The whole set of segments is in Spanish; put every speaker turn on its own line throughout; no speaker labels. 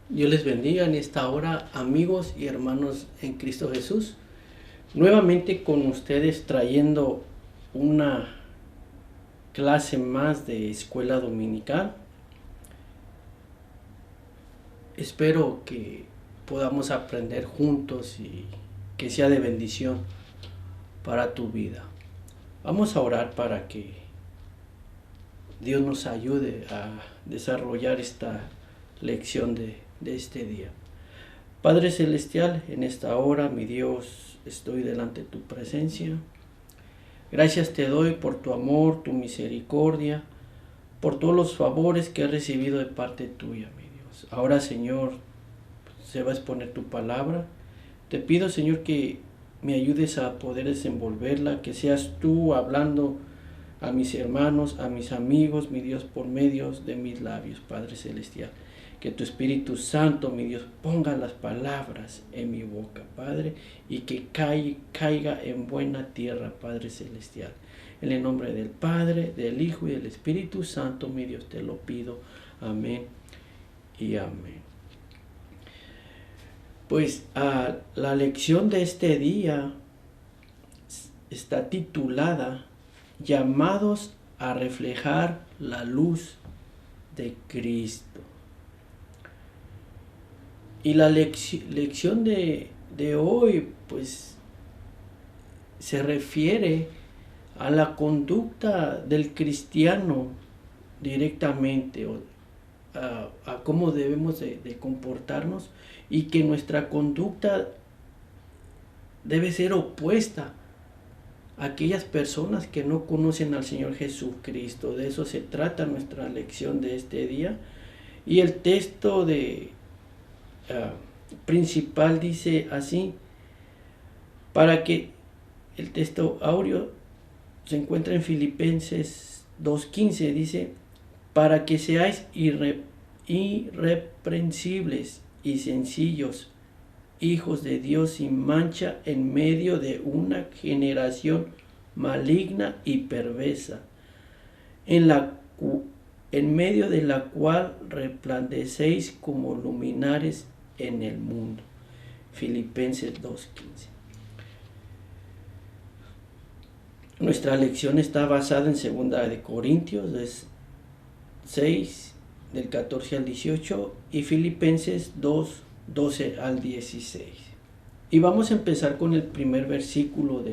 Dios les bendiga en esta hora, amigos y hermanos en Cristo Jesús. Nuevamente con ustedes trayendo una clase más de escuela dominical. Espero que podamos aprender juntos y que sea de bendición para tu vida. Vamos a orar para que Dios nos ayude a desarrollar esta lección de este día. Padre Celestial, en esta hora, mi Dios, estoy delante de tu presencia. Gracias te doy por tu amor, tu misericordia, por todos los favores que he recibido de parte tuya, mi Dios. Ahora, Señor, se va a exponer tu palabra. Te pido, Señor, que me ayudes a poder desenvolverla, que seas tú hablando a mis hermanos, a mis amigos, mi Dios, por medio de mis labios, Padre Celestial. Que tu Espíritu Santo, mi Dios, ponga las palabras en mi boca, Padre, y que caiga en buena tierra, Padre Celestial. En el nombre del Padre, del Hijo y del Espíritu Santo, mi Dios, te lo pido. Amén y amén. Pues la lección de este día está titulada Llamados a reflejar la luz de Cristo. Y la lección de hoy, pues, se refiere a la conducta del cristiano directamente, a cómo debemos de comportarnos, y que nuestra conducta debe ser opuesta a aquellas personas que no conocen al Señor Jesucristo. De eso se trata nuestra lección de este día. Y el texto principal dice así, para que el texto áureo se encuentra en Filipenses 2:15, dice, para que seáis irreprensibles y sencillos, hijos de Dios sin mancha en medio de una generación maligna y perversa, en medio de la cual resplandecéis como luminares en el mundo. Filipenses 2:15. Nuestra lección está basada en 2 Corintios 6, del 14 al 18, y Filipenses 2, 12 al 16. Y vamos a empezar con el primer versículo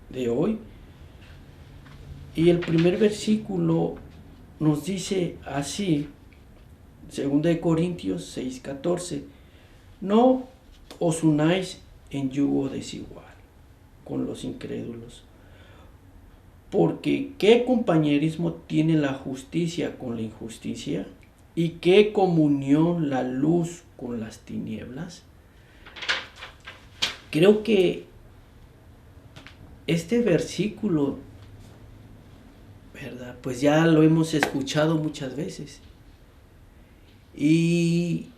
de hoy. Y el primer versículo nos dice así, 2 Corintios 6, 14, no os unáis en yugo desigual con los incrédulos, porque ¿qué compañerismo tiene la justicia con la injusticia? ¿Y qué comunión la luz con las tinieblas? Creo que este versículo, ¿verdad? Pues ya lo hemos escuchado muchas veces. Y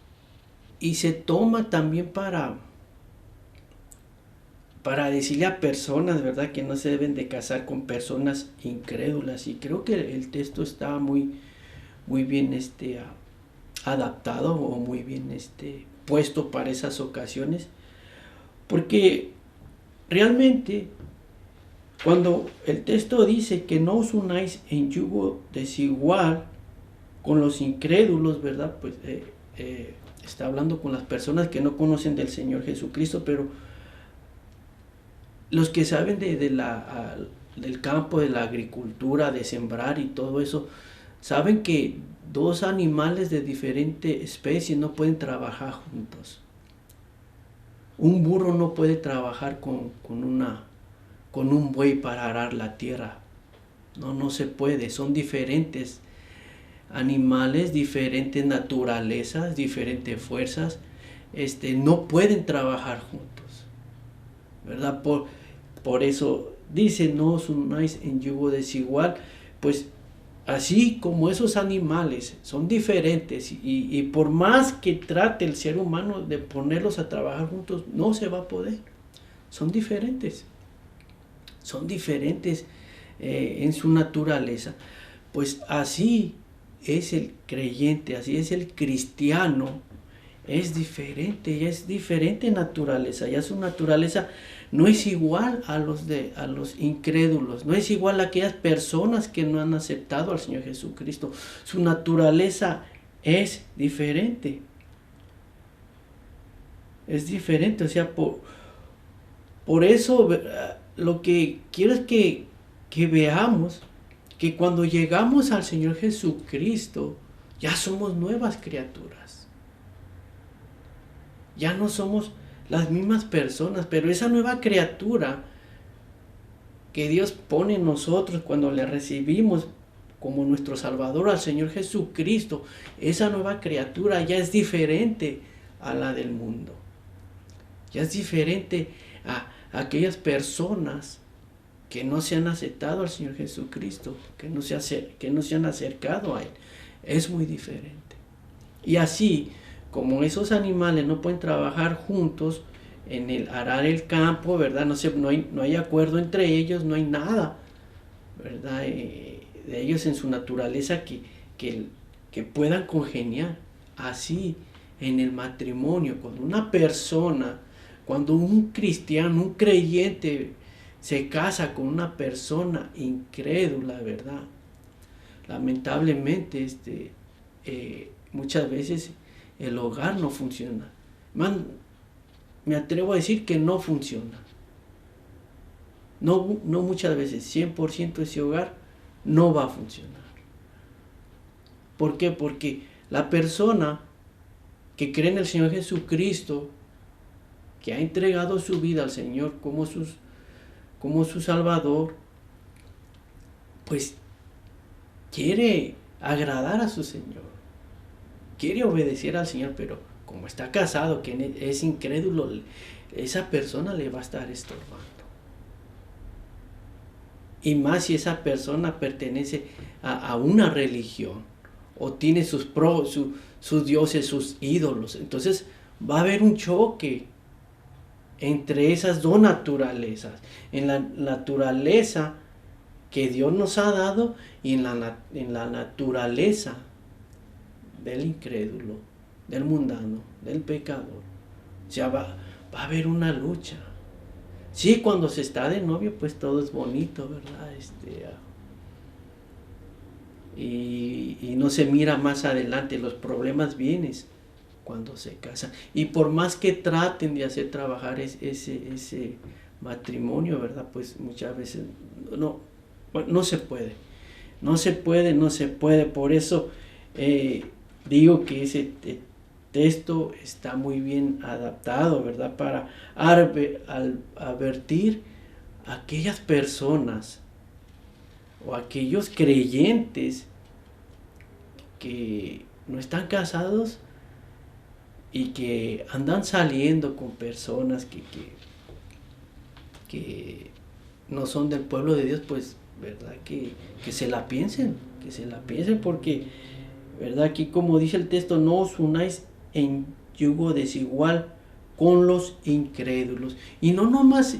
se toma también para decirle a personas, ¿verdad?, que no se deben de casar con personas incrédulas. Y creo que el texto está muy bien adaptado, o muy bien puesto para esas ocasiones, porque realmente cuando el texto dice que no os unáis en yugo desigual con los incrédulos, ¿verdad?, pues está hablando con las personas que no conocen del Señor Jesucristo, pero los que saben del campo, de la agricultura, de sembrar y todo eso, saben que dos animales de diferente especie no pueden trabajar juntos. Un burro no puede trabajar con un buey para arar la tierra. No se puede. Son diferentes animales, diferentes naturalezas, diferentes fuerzas. No pueden trabajar juntos, ¿verdad? Por eso dice, no os unáis en yugo desigual. Pues así como esos animales son diferentes, y por más que trate el ser humano de ponerlos a trabajar juntos, no se va a poder. Son diferentes en su naturaleza. Pues así es el creyente, así es el cristiano, es diferente, ya es diferente naturaleza, ya su naturaleza no es igual a los incrédulos, no es igual a aquellas personas que no han aceptado al Señor Jesucristo. Su naturaleza es diferente. Es diferente, o sea, por eso lo que quiero es que veamos que cuando llegamos al Señor Jesucristo, ya somos nuevas criaturas. Ya no somos las mismas personas, pero esa nueva criatura que Dios pone en nosotros cuando le recibimos como nuestro Salvador al Señor Jesucristo, esa nueva criatura ya es diferente a la del mundo. Ya es diferente a aquellas personas que no se han aceptado al Señor Jesucristo, que no se han acercado a Él. Es muy diferente. Y así, como esos animales no pueden trabajar juntos en el arar el campo, ¿verdad? No hay acuerdo entre ellos, no hay nada, ¿verdad? De ellos en su naturaleza que puedan congeniar. Así, en el matrimonio, cuando un cristiano, un creyente se casa con una persona incrédula, ¿verdad? Lamentablemente, muchas veces el hogar no funciona. Me atrevo a decir que no funciona. No muchas veces, 100% ese hogar no va a funcionar. ¿Por qué? Porque la persona que cree en el Señor Jesucristo, que ha entregado su vida al Señor como su Salvador, pues quiere agradar a su Señor, quiere obedecer al Señor, pero como está casado, que es incrédulo, esa persona le va a estar estorbando. Y más si esa persona pertenece a una religión o tiene sus dioses, sus ídolos. Entonces va a haber un choque entre esas dos naturalezas. En la naturaleza que Dios nos ha dado y en la naturaleza del incrédulo, del mundano, del pecador. O sea, va a haber una lucha. Sí, cuando se está de novio, pues todo es bonito, ¿verdad? Y no se mira más adelante, los problemas vienen cuando se casan. Y por más que traten de hacer trabajar ese matrimonio, ¿verdad? Pues muchas veces no se puede. No se puede. Por eso digo que ese texto está muy bien adaptado, ¿verdad? Para advertir a aquellas personas o aquellos creyentes que no están casados y que andan saliendo con personas que no son del pueblo de Dios, pues, ¿verdad? Que se la piensen, porque, ¿verdad? Aquí como dice el texto, no os unáis en yugo desigual con los incrédulos. Y no nomás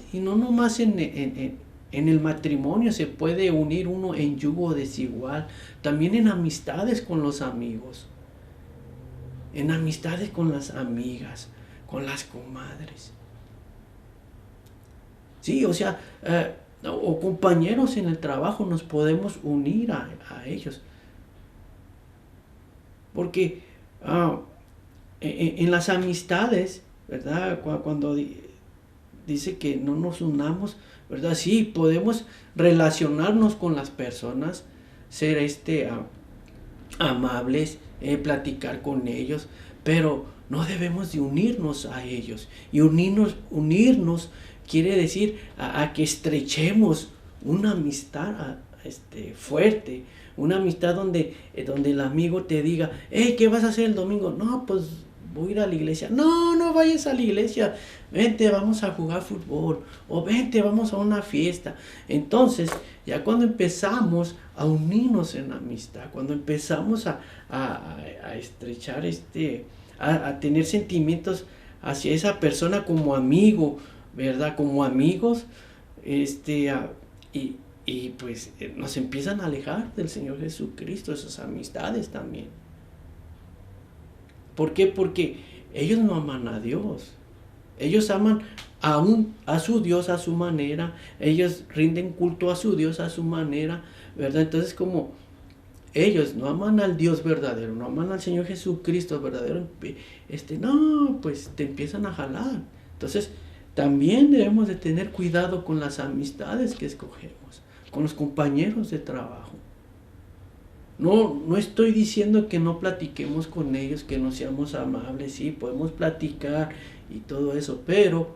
en el matrimonio se puede unir uno en yugo desigual, también en amistades con los amigos, en amistades con las amigas, con las comadres. Sí, o sea, o compañeros en el trabajo, nos podemos unir a ellos. Porque en las amistades, ¿verdad? Cuando dice que no nos unamos, ¿verdad? Sí, podemos relacionarnos con las personas, ser amables, platicar con ellos, pero no debemos de unirnos a ellos. Y unirnos quiere decir a que estrechemos una amistad fuerte, una amistad donde el amigo te diga, hey, ¿qué vas a hacer el domingo? No, pues voy a ir a la iglesia. No vayas a la iglesia, vente, vamos a jugar fútbol, o vente, vamos a una fiesta. Entonces, ya cuando empezamos a unirnos en amistad, cuando empezamos a estrechar a tener sentimientos hacia esa persona como amigo, ¿verdad? Como amigos, Y pues nos empiezan a alejar del Señor Jesucristo, esas amistades también. ¿Por qué? Porque ellos no aman a Dios. Ellos aman a su Dios a su manera. Ellos rinden culto a su Dios a su manera, ¿verdad? Entonces, como ellos no aman al Dios verdadero, no aman al Señor Jesucristo verdadero, no, pues te empiezan a jalar. Entonces, también debemos de tener cuidado con las amistades que escogemos, con los compañeros de trabajo. No estoy diciendo que no platiquemos con ellos, que no seamos amables, sí, podemos platicar y todo eso, pero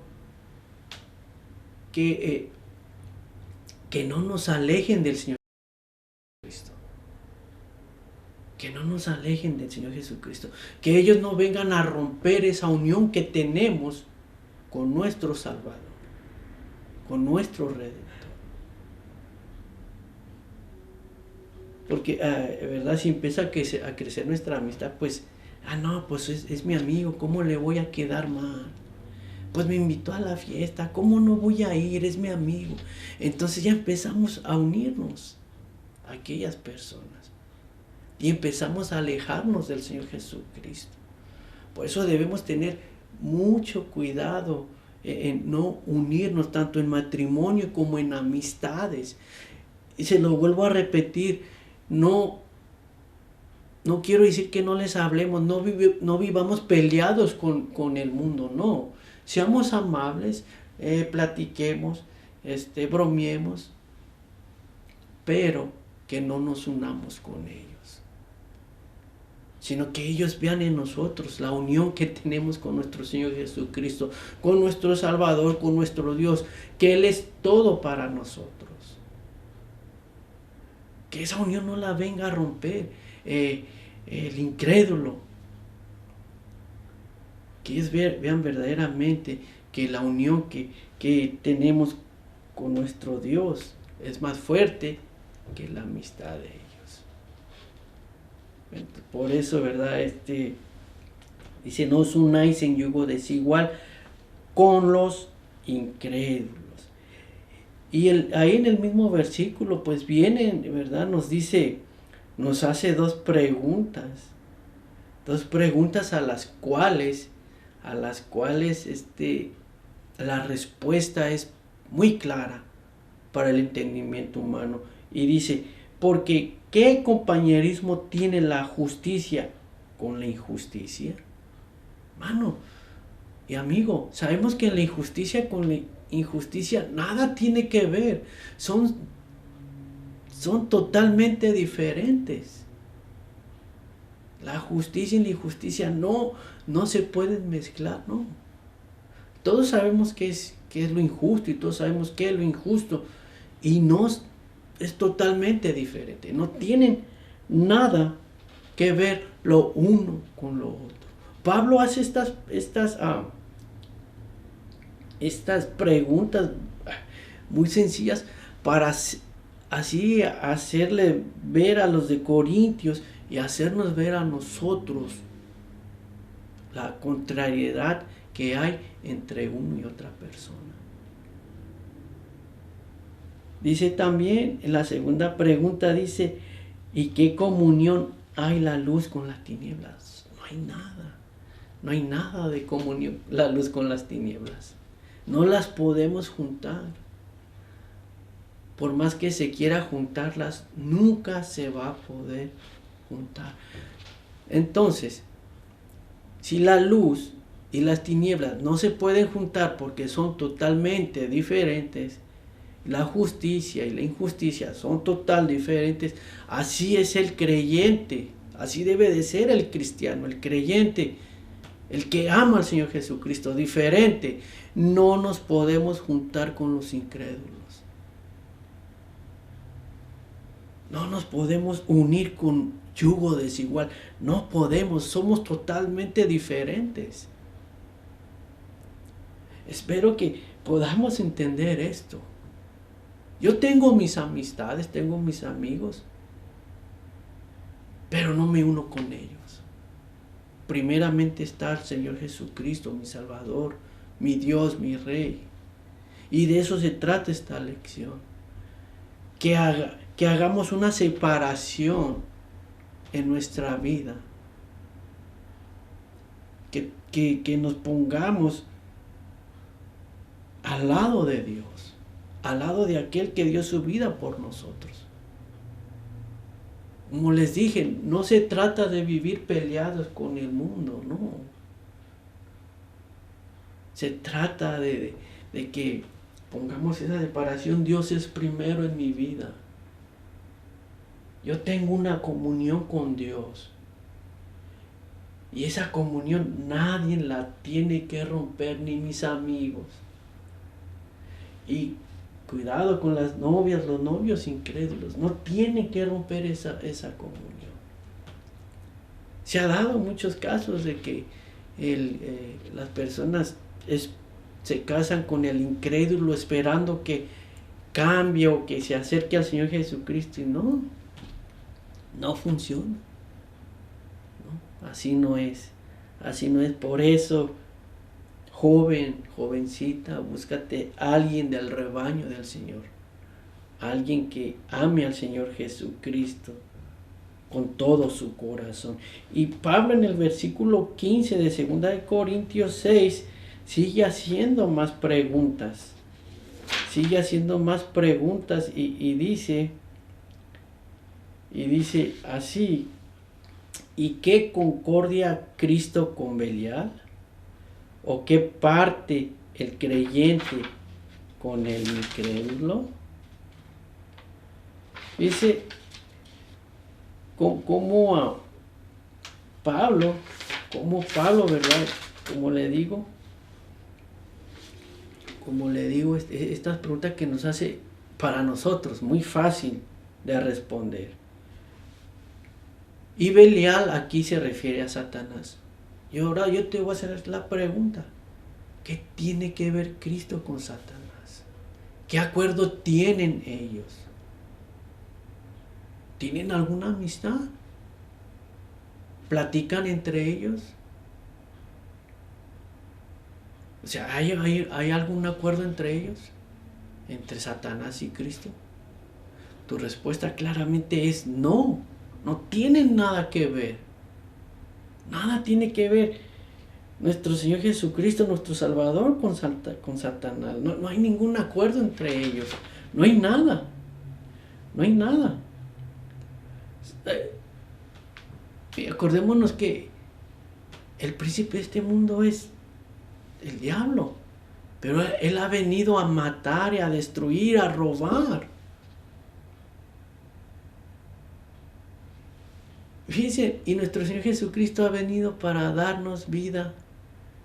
que no nos alejen del Señor Jesucristo. Que no nos alejen del Señor Jesucristo. Que ellos no vengan a romper esa unión que tenemos con nuestro Salvador, con nuestro Redentor. Porque, ¿verdad? Si empieza a crecer nuestra amistad, pues, no, pues es mi amigo, ¿cómo le voy a quedar mal? Pues me invitó a la fiesta, ¿cómo no voy a ir? Es mi amigo. Entonces ya empezamos a unirnos a aquellas personas. Y empezamos a alejarnos del Señor Jesucristo. Por eso debemos tener mucho cuidado en no unirnos tanto en matrimonio como en amistades. Y se lo vuelvo a repetir, no quiero decir que no les hablemos, no vivamos peleados con el mundo, no. Seamos amables, platiquemos, bromeemos, pero que no nos unamos con ellos. Sino que ellos vean en nosotros la unión que tenemos con nuestro Señor Jesucristo, con nuestro Salvador, con nuestro Dios, que Él es todo para nosotros. Que esa unión no la venga a romper el incrédulo. Que ellos vean verdaderamente que la unión que tenemos con nuestro Dios es más fuerte que la amistad de ellos. Por eso, ¿verdad? Dice, no os unáis en yugo desigual con los incrédulos. Y ahí en el mismo versículo, pues viene, ¿verdad? Nos dice, nos hace dos preguntas a las cuales la respuesta es muy clara para el entendimiento humano. Y dice, porque ¿qué compañerismo tiene la justicia con la injusticia? Mano y amigo, sabemos que la injusticia con la injusticia nada tiene que ver. Son totalmente diferentes. La justicia y la injusticia no se pueden mezclar, no. Todos sabemos qué es lo injusto y todos sabemos qué es lo injusto. Y no es totalmente diferente. No tienen nada que ver lo uno con lo otro. Pablo hace estas preguntas muy sencillas para así hacerle ver a los de Corintios y hacernos ver a nosotros la contrariedad que hay entre uno y otra persona. Dice también en la segunda pregunta, dice, ¿y qué comunión hay la luz con las tinieblas? No hay nada de comunión la luz con las tinieblas. No las podemos juntar. Por más que se quiera juntarlas, nunca se va a poder juntar. Entonces, si la luz y las tinieblas no se pueden juntar porque son totalmente diferentes, la justicia y la injusticia son totalmente diferentes, así es el creyente, así debe de ser el cristiano, el creyente, el que ama al Señor Jesucristo, diferente. No nos podemos juntar con los incrédulos. No nos podemos unir con yugo desigual. No podemos, somos totalmente diferentes. Espero que podamos entender esto. Yo tengo mis amistades, tengo mis amigos, pero no me uno con ellos. Primeramente está el Señor Jesucristo, mi Salvador, mi Dios, mi Rey. Y de eso se trata esta lección. que hagamos una separación en nuestra vida. Que nos pongamos al lado de Dios, al lado de aquel que dio su vida por nosotros. Como les dije, no se trata de vivir peleados con el mundo, no. Se trata de que pongamos esa separación. Dios es primero en mi vida. Yo tengo una comunión con Dios. Y esa comunión nadie la tiene que romper, ni mis amigos. Y cuidado con las novias, los novios incrédulos. No tienen que romper esa comunión. Se ha dado muchos casos de que las personas se casan con el incrédulo esperando que cambie o que se acerque al Señor Jesucristo. Y no funciona. Así no es. Así no es. Por eso, jovencita, búscate a alguien del rebaño del Señor. Alguien que ame al Señor Jesucristo con todo su corazón. Y Pablo en el versículo 15 de 2 de Corintios 6 sigue haciendo más preguntas. Y dice así: ¿y qué concordia Cristo con Belial? ¿O qué parte el creyente con el incrédulo? Dice como a Pablo, ¿verdad? Como le digo, estas preguntas que nos hace para nosotros muy fácil de responder. Y Belial aquí se refiere a Satanás. Y ahora yo te voy a hacer la pregunta: ¿qué tiene que ver Cristo con Satanás? ¿Qué acuerdo tienen ellos? ¿Tienen alguna amistad? ¿Platican entre ellos? O sea, ¿hay algún acuerdo entre ellos? ¿Entre Satanás y Cristo? Tu respuesta claramente es no. No tienen nada que ver. Nada tiene que ver nuestro Señor Jesucristo, nuestro Salvador, con Satanás. No hay ningún acuerdo entre ellos. No hay nada. Acordémonos que el príncipe de este mundo es el diablo. Pero él ha venido a matar, a destruir, a robar. Fíjense, y nuestro Señor Jesucristo ha venido para darnos vida,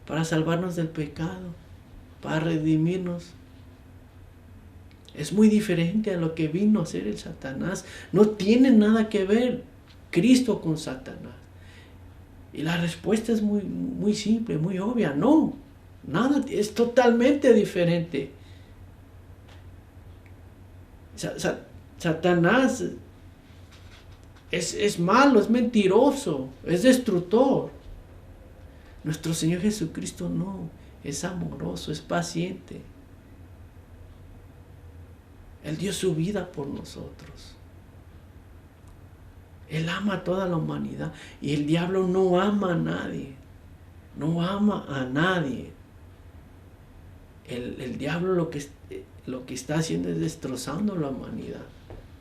para salvarnos del pecado, para redimirnos. Es muy diferente a lo que vino a hacer el Satanás. No tiene nada que ver Cristo con Satanás. Y la respuesta es muy, muy simple, muy obvia. No, nada, es totalmente diferente. Satanás es malo, es mentiroso, es destructor. Nuestro Señor Jesucristo no, es amoroso, es paciente. Él dio su vida por nosotros. Él ama a toda la humanidad. Y el diablo no ama a nadie. No ama a nadie. El diablo lo que está haciendo es destrozando la humanidad.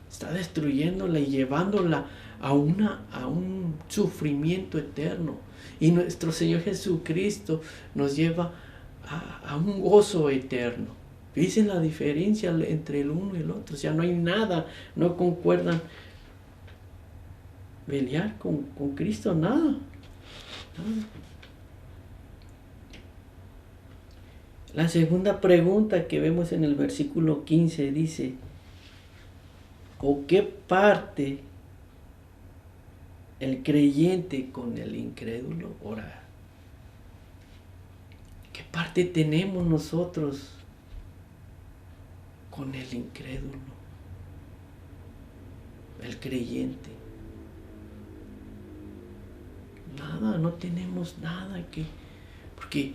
Está destruyéndola y llevándola a un sufrimiento eterno. Y nuestro Señor Jesucristo nos lleva a un gozo eterno. Dicen la diferencia entre el uno y el otro. O sea, no hay nada, no concuerdan Belial con Cristo, nada. La segunda pregunta que vemos en el versículo 15 dice: ¿o qué parte el creyente con el incrédulo? Ahora, ¿qué parte tenemos nosotros con el incrédulo, el creyente? Nada, no tenemos nada porque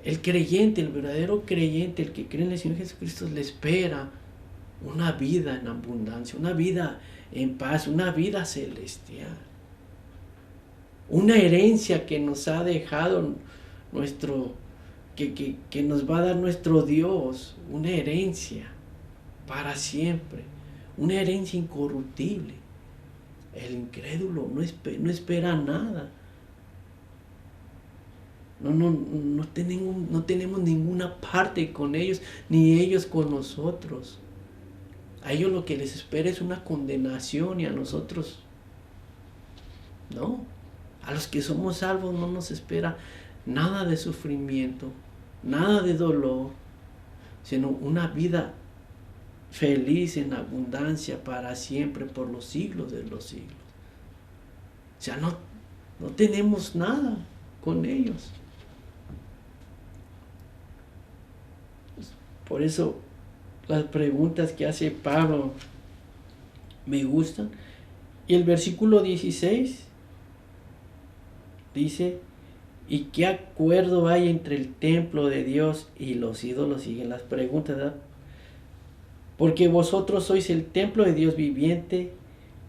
el creyente, el verdadero creyente, el que cree en el Señor Jesucristo, le espera una vida en abundancia, una vida en paz, una vida celestial. Una herencia que nos ha dejado que nos va a dar nuestro Dios, una herencia para siempre, una herencia incorruptible. El incrédulo no espera nada. No tenemos ninguna parte con ellos, ni ellos con nosotros. A ellos lo que les espera es una condenación y a nosotros no. A los que somos salvos no nos espera nada de sufrimiento, nada de dolor, sino una vida feliz en abundancia para siempre, por los siglos de los siglos. O sea, no tenemos nada con ellos. Por eso las preguntas que hace Pablo me gustan. Y el versículo 16 dice: ¿y qué acuerdo hay entre el templo de Dios y los ídolos? Siguen las preguntas, ¿verdad? Porque vosotros sois el templo de Dios viviente.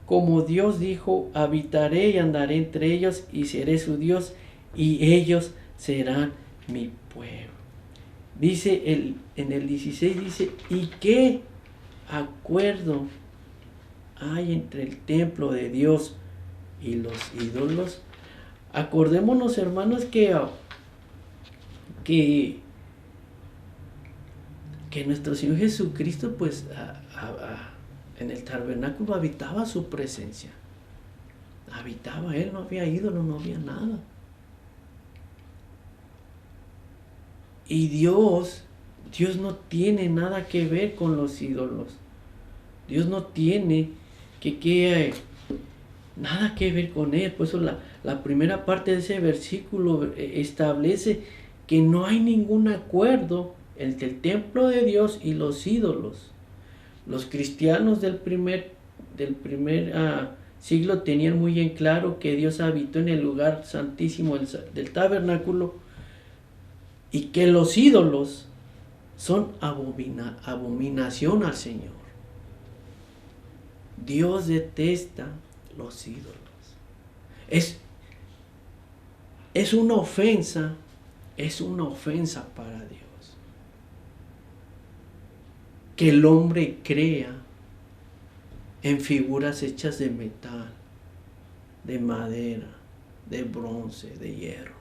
Como Dios dijo, habitaré y andaré entre ellos y seré su Dios y ellos serán mi pueblo. Dice en el 16, dice: ¿y qué acuerdo hay entre el templo de Dios y los ídolos? Acordémonos, hermanos, que nuestro Señor Jesucristo, pues, en el tabernáculo habitaba su presencia. Habitaba Él, no había ídolo, no había nada. Y Dios no tiene nada que ver con los ídolos. Dios no tiene nada que ver con Él. Por eso la primera parte de ese versículo establece que no hay ningún acuerdo entre el templo de Dios y los ídolos. Los cristianos del primer siglo tenían muy en claro que Dios habitó en el lugar santísimo del tabernáculo, y que los ídolos son abominación al Señor. Dios detesta los ídolos. Es una ofensa para Dios que el hombre crea en figuras hechas de metal, de madera, de bronce, de hierro.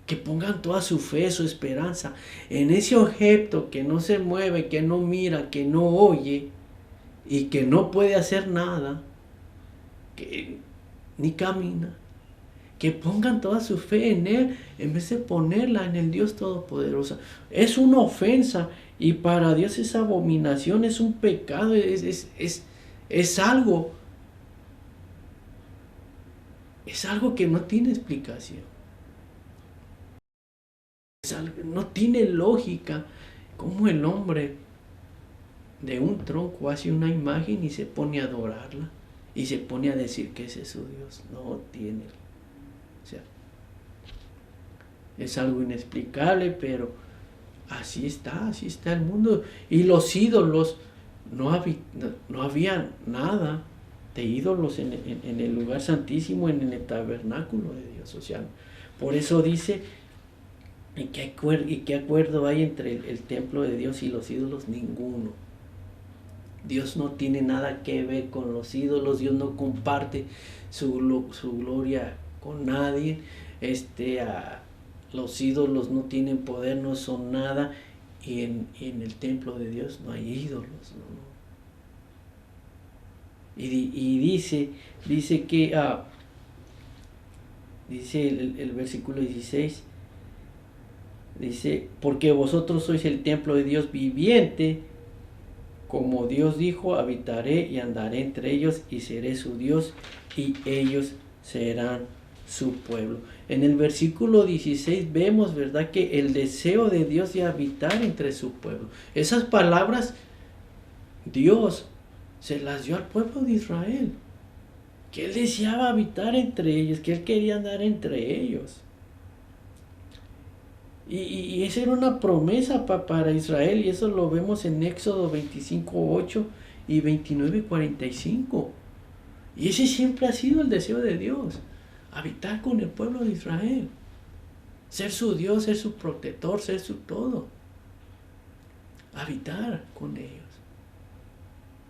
Que pongan toda su fe, su esperanza en ese objeto que no se mueve, que no mira, que no oye y que no puede hacer nada, que ni camina. Que pongan toda su fe en Él en vez de ponerla en el Dios Todopoderoso. Es una ofensa, y para Dios es abominación, es un pecado, es algo que no tiene explicación. No tiene lógica cómo el hombre de un tronco hace una imagen y se pone a adorarla y se pone a decir que ese es su Dios. No tiene. O sea, es algo inexplicable, pero así está el mundo. Y los ídolos, no había nada de ídolos en el lugar santísimo, en el tabernáculo de Dios. O sea, por eso dice: ¿y qué acuerdo hay entre el templo de Dios y los ídolos? Ninguno. Dios no tiene nada que ver con los ídolos. Dios no comparte su gloria con nadie. Los ídolos no tienen poder, no son nada. Y en el templo de Dios no hay ídolos, ¿no? Y dice que dice el versículo 16, dice: porque vosotros sois el templo de Dios viviente. Como Dios dijo, habitaré y andaré entre ellos y seré su Dios y ellos serán su pueblo. En el versículo 16 vemos, ¿verdad?, que el deseo de Dios de habitar entre su pueblo. Esas palabras Dios se las dio al pueblo de Israel, que Él deseaba habitar entre ellos, que Él quería andar entre ellos. Y esa era una promesa para Israel, y eso lo vemos en Éxodo 25:8 y 29:45. Y ese siempre ha sido el deseo de Dios, habitar con el pueblo de Israel, ser su Dios, ser su protector, ser su todo, habitar con ellos.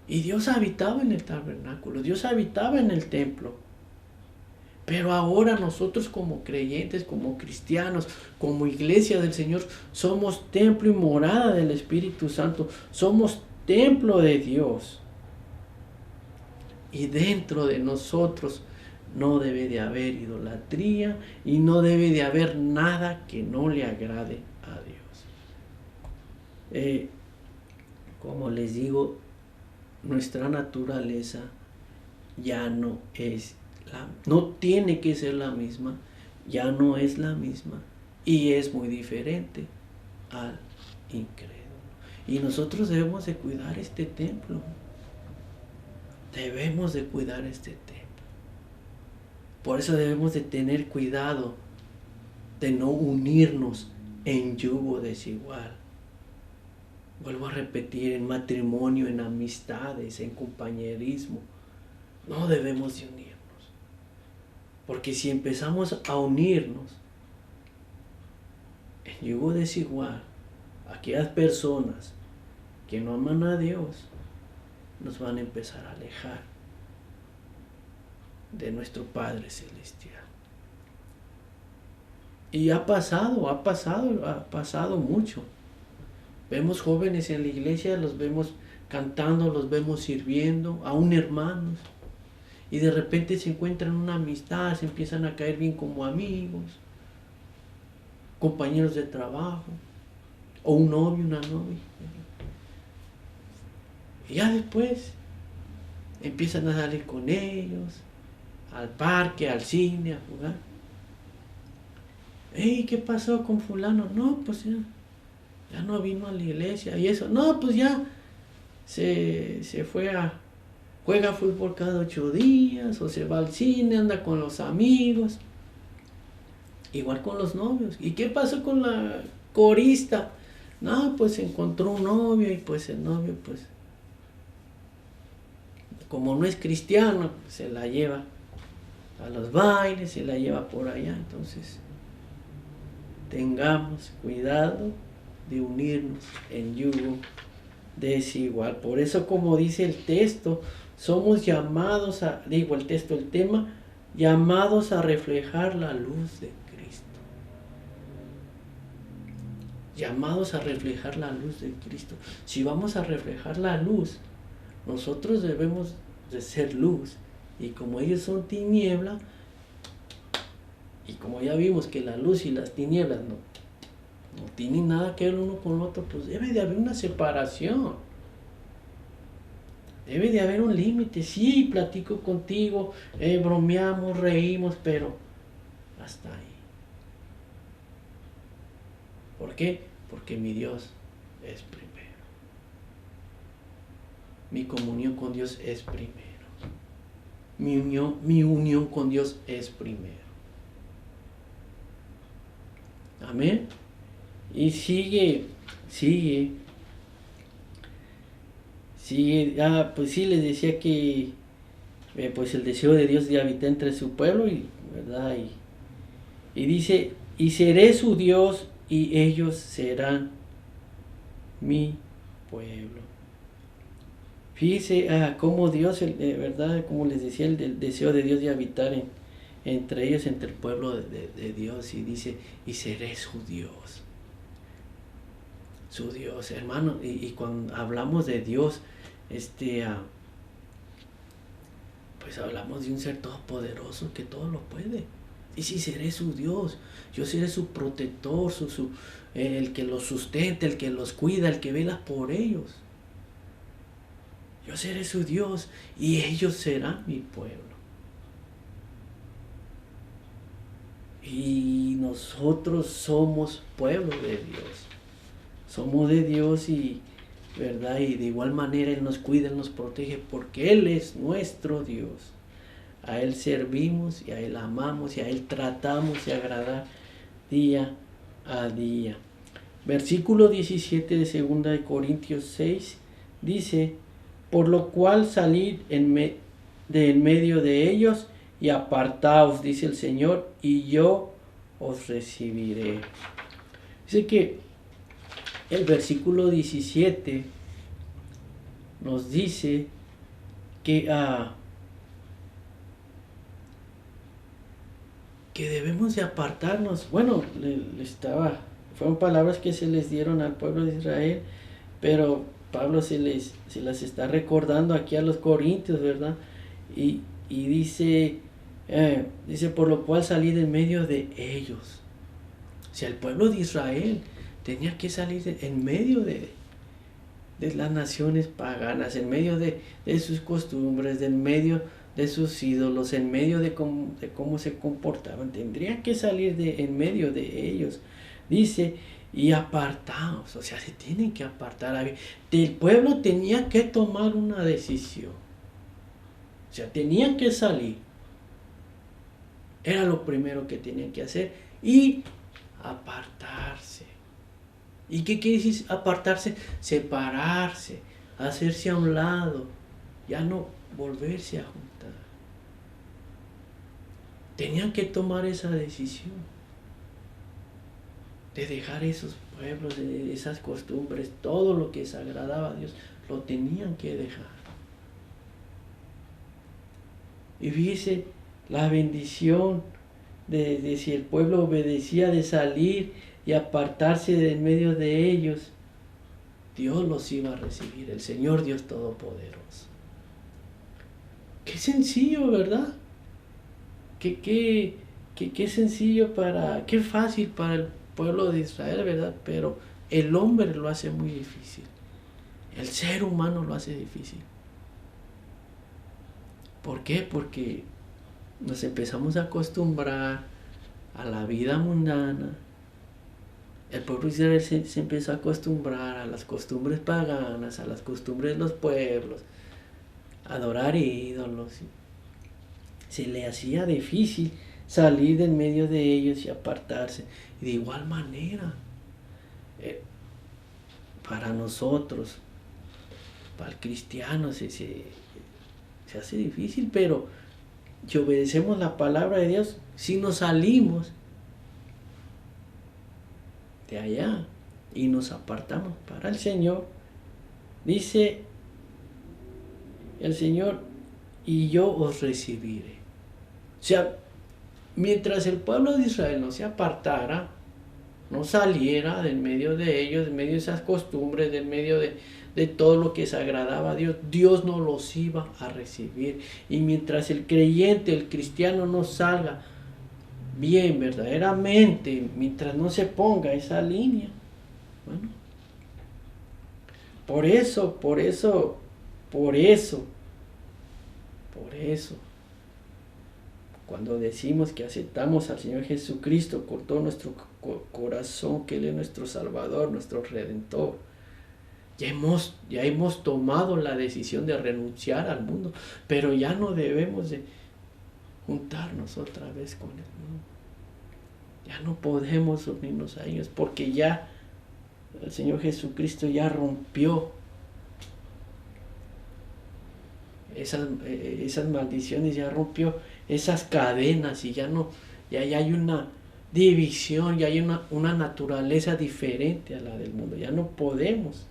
Y Dios habitaba en el tabernáculo, Dios habitaba en el templo. Pero ahora nosotros como creyentes, como cristianos, como iglesia del Señor, somos templo y morada del Espíritu Santo. Somos templo de Dios. Y dentro de nosotros no debe de haber idolatría y no debe de haber nada que no le agrade a Dios. Como les digo, nuestra naturaleza ya no es no tiene que ser la misma, ya no es la misma y es muy diferente al incrédulo. Y nosotros debemos de cuidar este templo. Debemos de cuidar este templo. Por eso debemos de tener cuidado de no unirnos en yugo desigual. Vuelvo a repetir, en matrimonio, en amistades, en compañerismo. No debemos de unirnos. Porque si empezamos a unirnos en yugo desigual, aquellas personas que no aman a Dios nos van a empezar a alejar de nuestro Padre Celestial. Y ha pasado mucho. Vemos jóvenes en la iglesia, los vemos cantando, los vemos sirviendo, aún hermanos. Y de repente se encuentran una amistad, se empiezan a caer bien como amigos, compañeros de trabajo, o un novio, una novia. Y ya después empiezan a salir con ellos, al parque, al cine, a jugar. Hey, ¿qué pasó con fulano? No, pues ya no vino a la iglesia. Y eso, no, pues ya se fue juega fútbol cada 8 días, o se va al cine, anda con los amigos. Igual con los novios. ¿Y qué pasó con la corista? No, pues encontró un novio y pues el novio, pues, como no es cristiano, se la lleva a los bailes, se la lleva por allá. Entonces, tengamos cuidado de unirnos en yugo desigual. Por eso, como dice el texto, somos llamados el tema, llamados a reflejar la luz de Cristo. Llamados a reflejar la luz de Cristo. Si vamos a reflejar la luz, nosotros debemos de ser luz. Y como ellos son tiniebla, y como ya vimos que la luz y las tinieblas no tienen nada que ver uno con el otro, pues debe de haber una separación. Debe de haber un límite. Sí, platico contigo, bromeamos, reímos, pero hasta ahí. ¿Por qué? Porque mi Dios es primero. Mi comunión con Dios es primero. Mi unión con Dios es primero. Amén. Y sigue. Pues sí, les decía que pues el deseo de Dios de habitar entre su pueblo, y verdad, y dice, y seré su Dios y ellos serán mi pueblo. Fíjese cómo Dios, verdad, como les decía, el deseo de Dios de habitar entre ellos, entre el pueblo de Dios, y dice, y seré su Dios. Su Dios, hermano, y cuando hablamos de Dios, pues hablamos de un ser todopoderoso que todo lo puede. Y si seré su Dios, yo seré su protector, el que los sustenta, el que los cuida, el que vela por ellos. Yo seré su Dios y ellos serán mi pueblo. Y nosotros somos pueblo de Dios. Somos de Dios y, ¿verdad? Y de igual manera Él nos cuida, Él nos protege, porque Él es nuestro Dios. A Él servimos y a Él amamos y a Él tratamos de agradar día a día. Versículo 17 de 2 Corintios 6 dice, por lo cual salid de en medio de ellos y apartaos, dice el Señor, y yo os recibiré. Dice que el versículo 17 nos dice que debemos de apartarnos. Bueno, fueron palabras que se les dieron al pueblo de Israel, pero Pablo se las está recordando aquí a los corintios, ¿verdad? Y dice, por lo cual salid en medio de ellos. O sea, el pueblo de Israel tenía que salir en medio de las naciones paganas, en medio de sus costumbres, en medio de sus ídolos, en medio de cómo se comportaban. Tendría que salir en medio de ellos. Dice, y apartaos, o sea, se tienen que apartar. El pueblo tenía que tomar una decisión. O sea, tenían que salir. Era lo primero que tenían que hacer. Y apartarse. ¿Y qué quiere decir apartarse? Separarse, hacerse a un lado, ya no volverse a juntar. Tenían que tomar esa decisión de dejar esos pueblos, de esas costumbres, todo lo que desagradaba a Dios, lo tenían que dejar. Y fíjese la bendición de si el pueblo obedecía, de salir y apartarse de en medio de ellos, Dios los iba a recibir, el Señor Dios Todopoderoso. Qué sencillo, ¿verdad? Qué sencillo qué fácil para el pueblo de Israel, ¿verdad? Pero el hombre lo hace muy difícil. El ser humano lo hace difícil. ¿Por qué? Porque nos empezamos a acostumbrar a la vida mundana. El pueblo de Israel se empezó a acostumbrar a las costumbres paganas, a las costumbres de los pueblos, a adorar ídolos. Se le hacía difícil salir de en medio de ellos y apartarse. Y de igual manera, para nosotros, para el cristiano, se hace difícil, pero si obedecemos la palabra de Dios, si nos salimos de allá y nos apartamos para el Señor, dice el Señor, y yo os recibiré. O sea, mientras el pueblo de Israel no se apartara, no saliera de en medio de ellos, en medio de esas costumbres, de en medio de todo lo que desagradaba a Dios, Dios no los iba a recibir. Y mientras el creyente, el cristiano no salga bien, verdaderamente, mientras no se ponga esa línea, bueno, por eso, cuando decimos que aceptamos al Señor Jesucristo con todo nuestro corazón, que Él es nuestro Salvador, nuestro Redentor, ya hemos tomado la decisión de renunciar al mundo, pero ya no debemos de juntarnos otra vez con el mundo. Ya no podemos unirnos a ellos, porque ya el Señor Jesucristo ya rompió esas maldiciones, ya rompió esas cadenas, y ya hay una división, ya hay una naturaleza diferente a la del mundo. Ya no podemos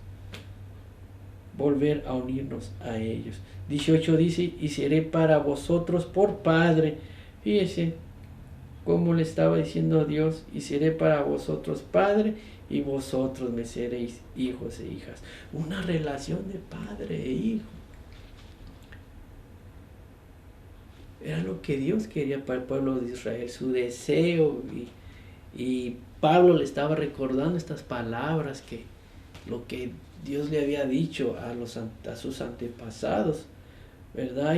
volver a unirnos a ellos. 18 dice, y seré para vosotros por Padre. Fíjese cómo le estaba diciendo a Dios, y seré para vosotros Padre, y vosotros me seréis hijos e hijas. Una relación de padre e hijo. Era lo que Dios quería para el pueblo de Israel, su deseo. Y Pablo le estaba recordando estas palabras, que lo que Dios le había dicho a sus antepasados, ¿verdad?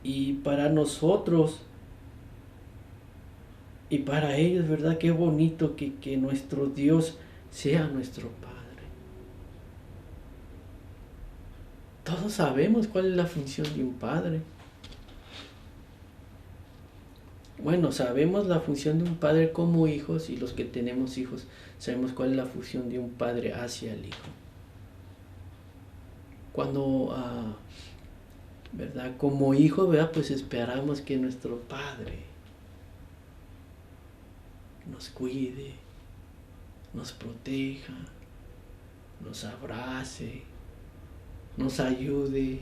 Y para nosotros y para ellos, ¿verdad? Qué bonito que nuestro Dios sea nuestro Padre. Todos sabemos cuál es la función de un padre. bueno, sabemos la función de un padre como hijos, y los que tenemos hijos sabemos cuál es la función de un padre hacia el hijo. Cuando, ¿verdad? Como hijos, ¿verdad? Pues esperamos que nuestro padre nos cuide, nos proteja, nos abrace, nos ayude,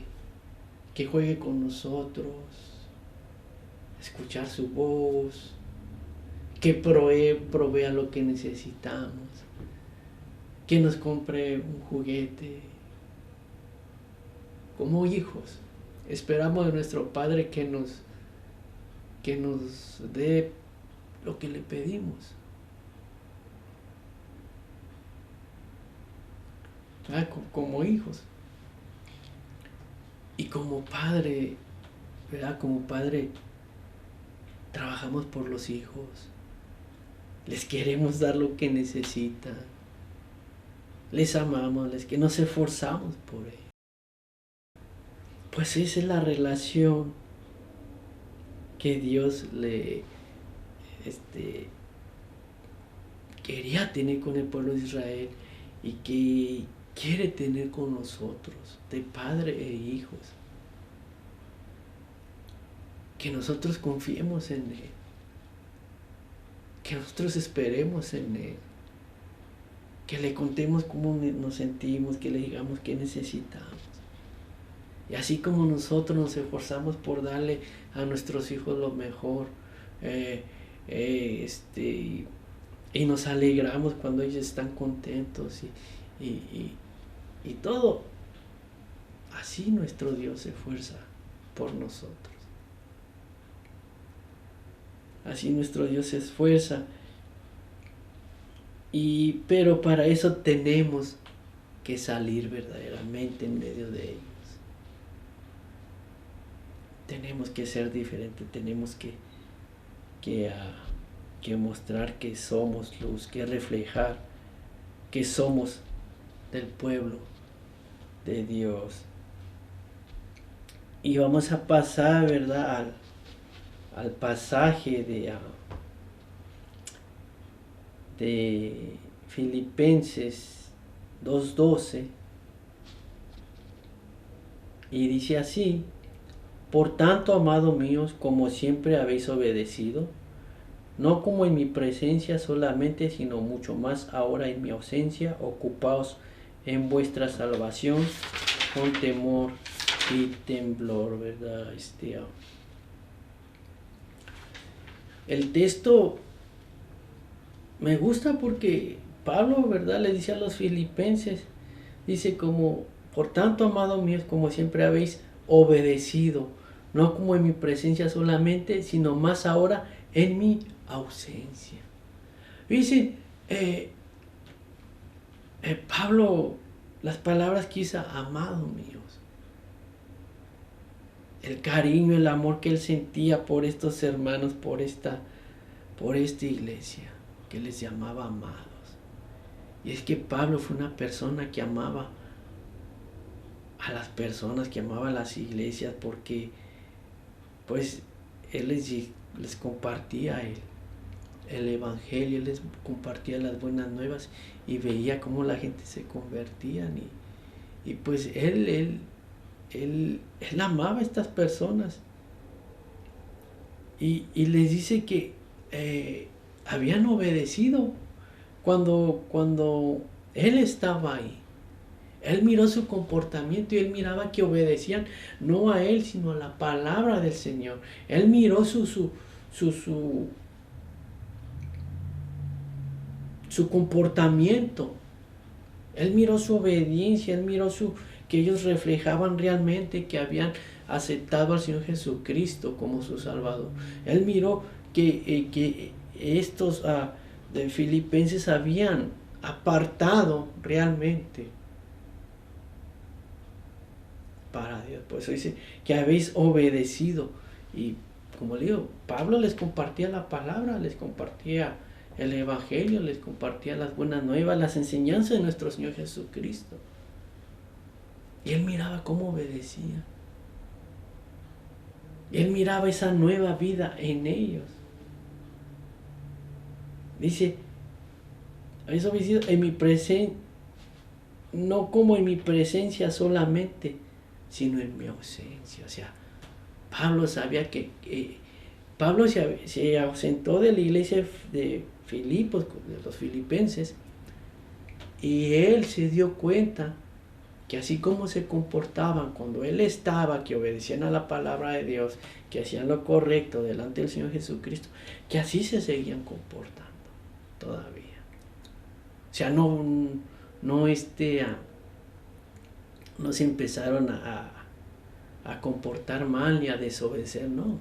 que juegue con nosotros, escuchar su voz, que provea lo que necesitamos, que nos compre un juguete. Como hijos, esperamos de nuestro Padre que nos dé lo que le pedimos. Como hijos. Y como padre, ¿verdad? Como padre, trabajamos por los hijos. Les queremos dar lo que necesitan. Les amamos, que nos esforzamos por ellos. Pues esa es la relación que Dios quería tener con el pueblo de Israel y que quiere tener con nosotros, de padre e hijos. Que nosotros confiemos en Él, que nosotros esperemos en Él, que le contemos cómo nos sentimos, que le digamos qué necesitamos. Y así como nosotros nos esforzamos por darle a nuestros hijos lo mejor, y nos alegramos cuando ellos están contentos y todo, así nuestro Dios se esfuerza por nosotros. Así nuestro Dios se esfuerza. Pero para eso tenemos que salir verdaderamente en medio de ellos. Tenemos que ser diferentes, tenemos que mostrar que somos luz, que reflejar que somos del pueblo de Dios. Y vamos a pasar, ¿verdad?, al pasaje de Filipenses 2:12, y dice así: por tanto, amados míos, como siempre habéis obedecido, no como en mi presencia solamente, sino mucho más ahora en mi ausencia, ocupaos en vuestra salvación con temor y temblor, ¿verdad? El texto me gusta porque Pablo, ¿verdad?, le dice a los filipenses, dice como, por tanto, amados míos, como siempre habéis obedecido, no como en mi presencia solamente, sino más ahora en mi ausencia. Dice Pablo, las palabras que usa, amados míos, el cariño, el amor que él sentía por estos hermanos, por esta iglesia, que les llamaba amados. Y es que Pablo fue una persona que amaba a las personas, que amaba a las iglesias, porque pues él les compartía el evangelio, les compartía las buenas nuevas y veía cómo la gente se convertía, y pues él amaba a estas personas, y les dice que habían obedecido cuando él estaba ahí. Él miró su comportamiento y él miraba que obedecían no a él, sino a la palabra del Señor. Él miró su comportamiento. Él miró su obediencia, él miró que ellos reflejaban realmente que habían aceptado al Señor Jesucristo como su Salvador. Él miró que estos de Filipenses habían apartado realmente para Dios. Por eso dice que habéis obedecido. Y como le digo, Pablo les compartía la palabra, les compartía el evangelio, les compartía las buenas nuevas, las enseñanzas de nuestro Señor Jesucristo. Y él miraba cómo obedecía. Y él miraba esa nueva vida en ellos. Dice, habéis obedecido en mi presencia, no como en mi presencia solamente, sino en mi ausencia. O sea, Pablo sabía que Pablo se ausentó de la iglesia de Filipos, de los filipenses, y él se dio cuenta que así como se comportaban cuando él estaba, que obedecían a la palabra de Dios, que hacían lo correcto delante del Señor Jesucristo, que así se seguían comportando todavía. O sea, no se empezaron a comportar mal ni a desobedecer, no.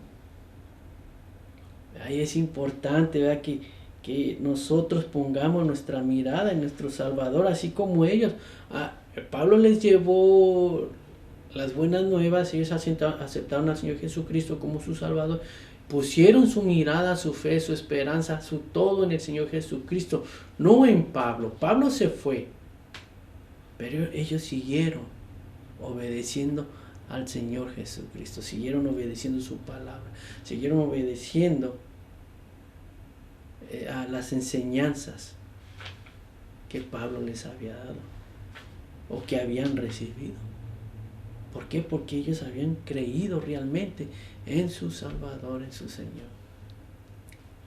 Ahí es importante, ¿verdad? Que nosotros pongamos nuestra mirada en nuestro Salvador, así como ellos. Pablo les llevó las buenas nuevas, ellos aceptaron al Señor Jesucristo como su Salvador, pusieron su mirada, su fe, su esperanza, su todo en el Señor Jesucristo, no en Pablo. Pablo se fue, pero ellos siguieron obedeciendo al Señor Jesucristo, siguieron obedeciendo su palabra, siguieron obedeciendo a las enseñanzas que Pablo les había dado o que habían recibido. ¿Por qué? Porque ellos habían creído realmente en su Salvador, en su Señor.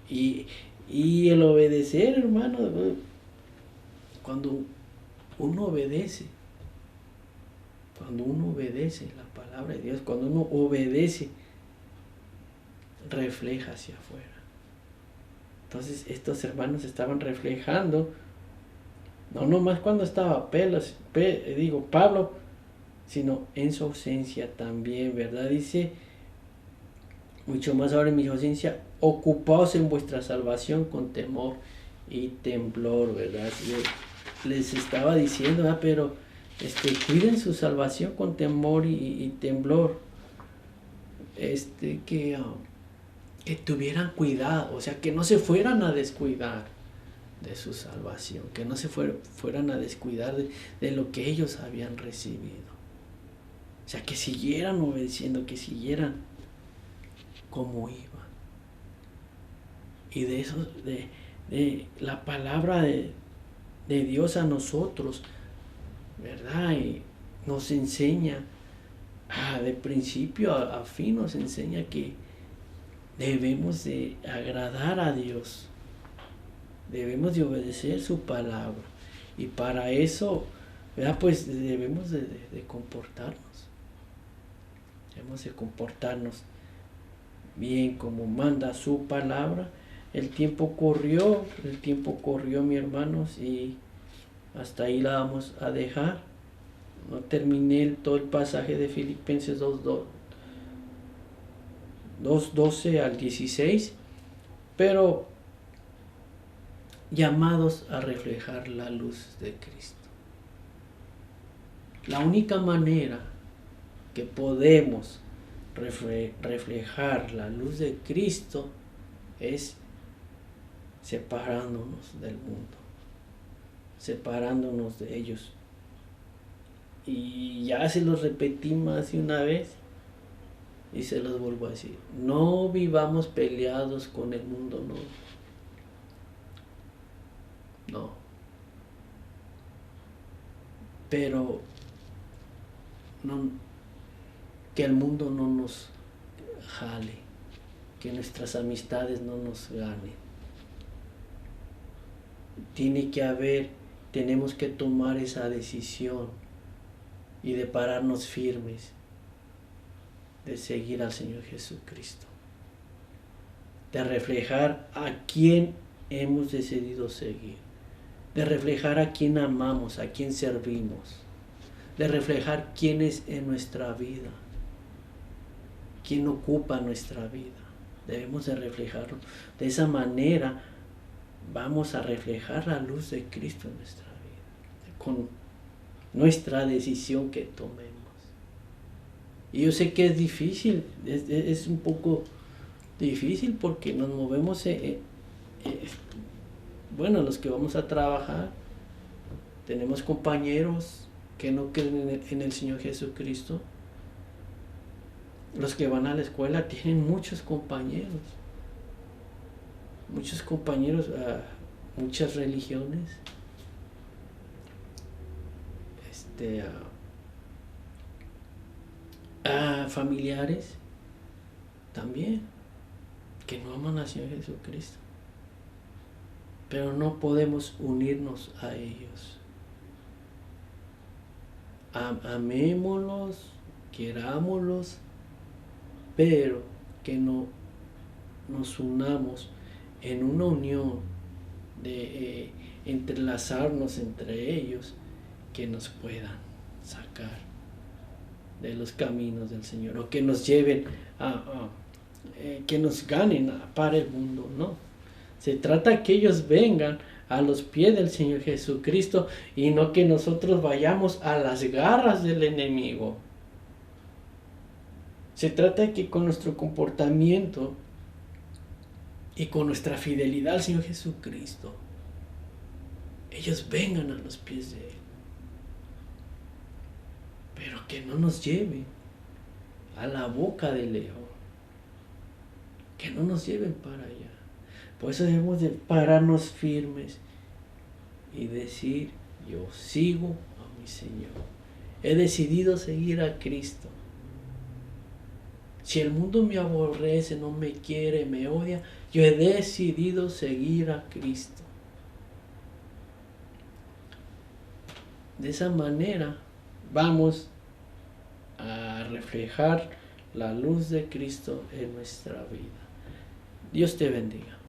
Y el obedecer, hermano, cuando uno obedece la palabra de Dios, cuando uno obedece, refleja hacia afuera. Entonces estos hermanos estaban reflejando, no nomás cuando estaba Pablo, sino en su ausencia también, ¿verdad? Dice, mucho más ahora en mi ausencia, ocupaos en vuestra salvación con temor y temblor, ¿verdad? Les estaba diciendo, pero cuiden su salvación con temor y temblor, que tuvieran cuidado, o sea, que no se fueran a descuidar de su salvación, que no se fueran a descuidar de lo que ellos habían recibido. O sea, que siguieran obedeciendo, que siguieran como iban. Y de eso, de la palabra de Dios a nosotros, ¿verdad? Y nos enseña, de principio a fin nos enseña que debemos de agradar a Dios, debemos de obedecer su palabra, y para eso, ¿verdad? Pues debemos de comportarnos bien como manda su palabra. El tiempo corrió, mi hermanos, y hasta ahí la vamos a dejar. No terminé todo el pasaje de Filipenses 2:12 al 16, pero llamados a reflejar la luz de Cristo. La única manera que podemos reflejar la luz de Cristo es separándonos del mundo, separándonos de ellos. Y ya se los repetí más de una vez y se los vuelvo a decir: no vivamos peleados con el mundo, no, pero no, que el mundo no nos jale, que nuestras amistades no nos ganen. Tenemos que tomar esa decisión y de pararnos firmes, de seguir al Señor Jesucristo, de reflejar a quien hemos decidido seguir, de reflejar a quien amamos, a quien servimos, de reflejar quién es en nuestra vida, quién ocupa nuestra vida. Debemos de reflejarlo. De esa manera vamos a reflejar la luz de Cristo en nuestra vida, con nuestra decisión que tomemos. Y yo sé que es difícil, es un poco difícil, porque nos movemos, los que vamos a trabajar, tenemos compañeros que no creen en el Señor Jesucristo. Los que van a la escuela tienen muchos compañeros, muchas religiones, a familiares también que no aman al Señor Jesucristo, pero no podemos unirnos a ellos. Amémoslos, querámoslos, pero que no nos unamos en una unión de entrelazarnos entre ellos, que nos puedan sacar de los caminos del Señor, o que nos lleven que nos ganen para el mundo. No, se trata que ellos vengan a los pies del Señor Jesucristo y no que nosotros vayamos a las garras del enemigo. Se trata de que con nuestro comportamiento y con nuestra fidelidad al Señor Jesucristo, ellos vengan a los pies de Él. Pero que no nos lleven a la boca del león. Que no nos lleven para allá. Por eso debemos de pararnos firmes y decir: yo sigo a mi Señor. He decidido seguir a Cristo. Si el mundo me aborrece, no me quiere, me odia, yo he decidido seguir a Cristo. De esa manera vamos a reflejar la luz de Cristo en nuestra vida. Dios te bendiga.